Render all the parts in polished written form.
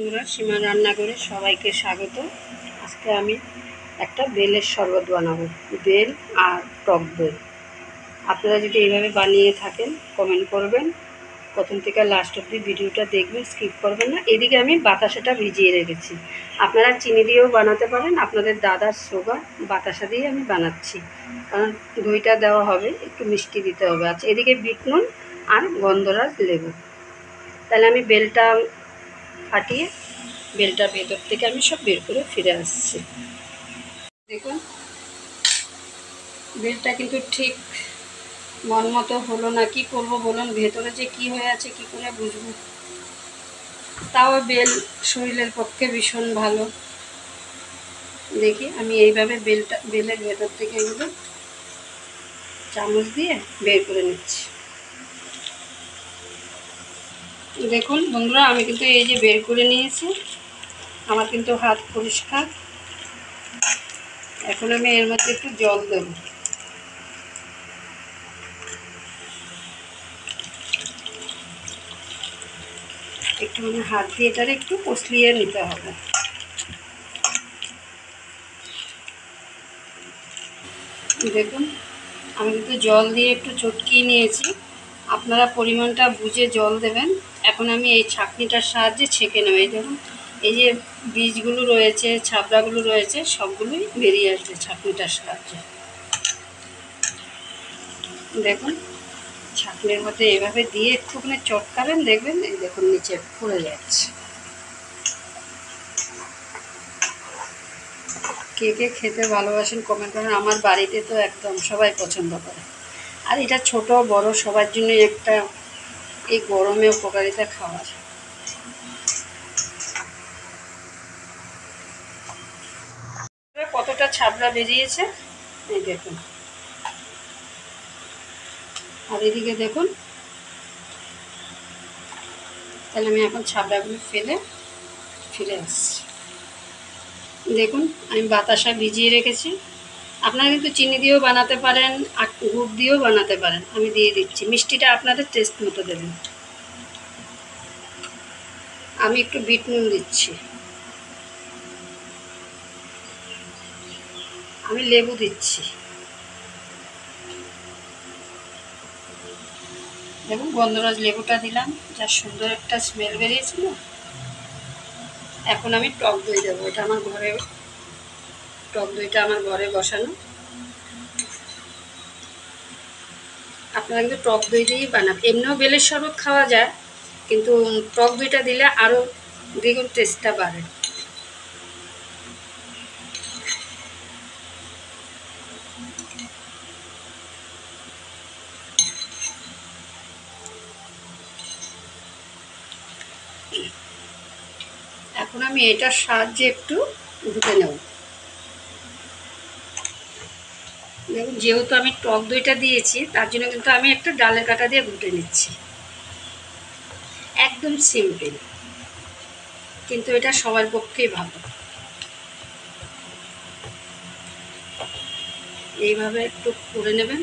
বন্ধুরা, সীমা রান্নাঘরে সবাইকে স্বাগত। আজকে আমি একটা বেলের শরবত বানাবো, বেল আর টক দই। আপনারা যদি এইভাবে বানিয়ে থাকেন কমেন্ট করবেন, প্রথম থেকে লাস্ট অবধি ভিডিওটা দেখবেন, স্কিপ করবেন না। এদিকে আমি বাতাসাটা ভিজিয়ে রেখেছি। আপনারা চিনি দিয়েও বানাতে পারেন, আপনাদের দাদার সুগার, বাতাসা দিয়ে আমি বানাচ্ছি, কারণ দইটা দেওয়া হবে, একটু মিষ্টি দিতে হবে। আচ্ছা, এদিকে বিট নুন আর গন্ধরাজ লেবু। তাহলে আমি বেলটা ফাটিয়ে বেলটার ভেতর থেকে আমি সব বের করে ফিরে আসছি। দেখুন, বেলটা কিন্তু ঠিক মন মতো হলো না। কি করবো বলুন, ভেতরে যে কি হয়ে আছে কি করে বুঝবো? তাও বেল শরীরের পক্ষে ভীষণ ভালো। দেখি আমি এইভাবে বেলের ভেতর থেকে এগুলো চামচ দিয়ে বের করে নিচ্ছি। দেখুন বন্ধুরা, আমি কিন্তু এই যে বের করে নিয়েছি, আমার কিন্তু হাত পরিষ্কার। এখন আমি এর মধ্যে একটু জল দেব। একটু হাত দিয়ে এটারে একটু কষলিয়ে নিতে হবে। দেখুন, আমি কিন্তু জল দিয়ে একটু চটকিয়ে নিয়েছি। আপনারা পরিমাণটা বুঝে জল দেবেন। এখন আমি এই ছাঁকনিটার সাহায্যে ছেঁকে নেব। এই দেখুন, এই যে বীজগুলো রয়েছে, ছাবড়াগুলো রয়েছে, সবগুলোই বেরিয়ে আসবে ছাঁকনিটার সাহায্যে। দেখুন, ছাঁকনির মধ্যে এভাবে দিয়ে একটুখানি চটকাবেন, দেখবেন এই দেখুন নিচে পড়ে যাচ্ছে। কে কে খেতে ভালোবাসেন কমেন্ট করেন। আমার বাড়িতে তো একদম সবাই পছন্দ করে। আর এটা ছোট বড় সবার জন্যই একটা এই গরমে উপকারিতা খাবার। কতটা ছাবড়া বেরিয়েছে এই দেখুন। আর এদিকে দেখুন, তাহলে আমি এখন ছাবড়াগুলো ফেলে ফিরে আসছি। দেখুন, আমি বাতাসা ভিজিয়ে রেখেছি। আপনারা কিন্তু চিনি দিয়েও বানাতে পারেন, আর গুড় দিয়েও বানাতে পারেন। আমি দিয়ে দিচ্ছি, মিষ্টিটা আপনাদের টেস্ট মতো দেবেন। আমি একটু বিট নুন দিচ্ছি, আমি লেবু দিচ্ছি। দেখুন, গন্ধরাজ লেবুটা দিলাম, যা সুন্দর একটা স্মেল বেরিয়েছিল। এখন আমি টক দই দেবো। এটা আমার ঘরে, টক দইটা আমার ঘরে বসানো। আপনারা কিন্তু টক দই দিয়েই বানাবেন। এমনিও বেলের শরবত খাওয়া যায়, কিন্তু টক দইটা দিলে আরও দ্বিগুণ টেস্টটা বাড়ে। এখন আমি এটার সাহায্যে একটু ঘুটে নেব। দেখুন, যেহেতু আমি টক দইটা দিয়েছি, তার জন্য কিন্তু আমি একটা ডালের কাঁটা দিয়ে ঘুটে নিচ্ছি। একদম সিম্পল, কিন্তু এটা সবার পক্ষেই ভালো। এইভাবে একটু করে নেবেন।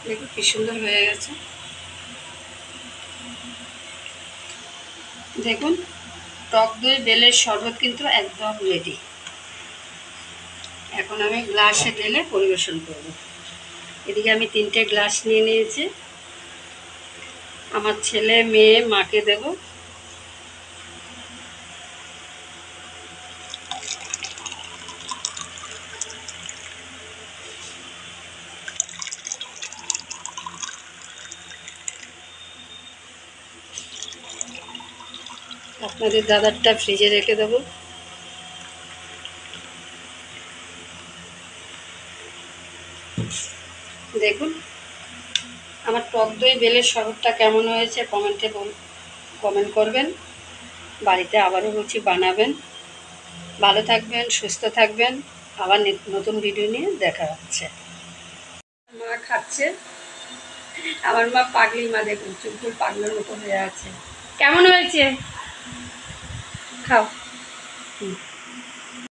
দেখুন কি সুন্দর হয়ে গেছে। দেখুন, টক দই বেলের শরবত কিন্তু একদম রেডি। এখন আমি গ্লাসে ঢেলে পরিবেশন করব। এদিকে আমি 3টে গ্লাস নিয়ে নিয়েছি। আমার ছেলে মেয়ে মাকে দেব। আপনাদের দাদারটা ফ্রিজে রেখে দেব। দেখুন, আমার টক দই বেলের শরবতটা কেমন হয়েছে কমেন্টে কমেন্ট করবেন। বাড়িতে আবারও বলছি বানাবেন। ভালো থাকবেন, সুস্থ থাকবেন। আবার নতুন ভিডিও নিয়ে দেখা হচ্ছে। মা খাচ্ছে, আমার মা পাগলি মা। দেখুন, চুলকুল পাগলের মতো হয়ে আছে। কেমন হয়েছে? খাও।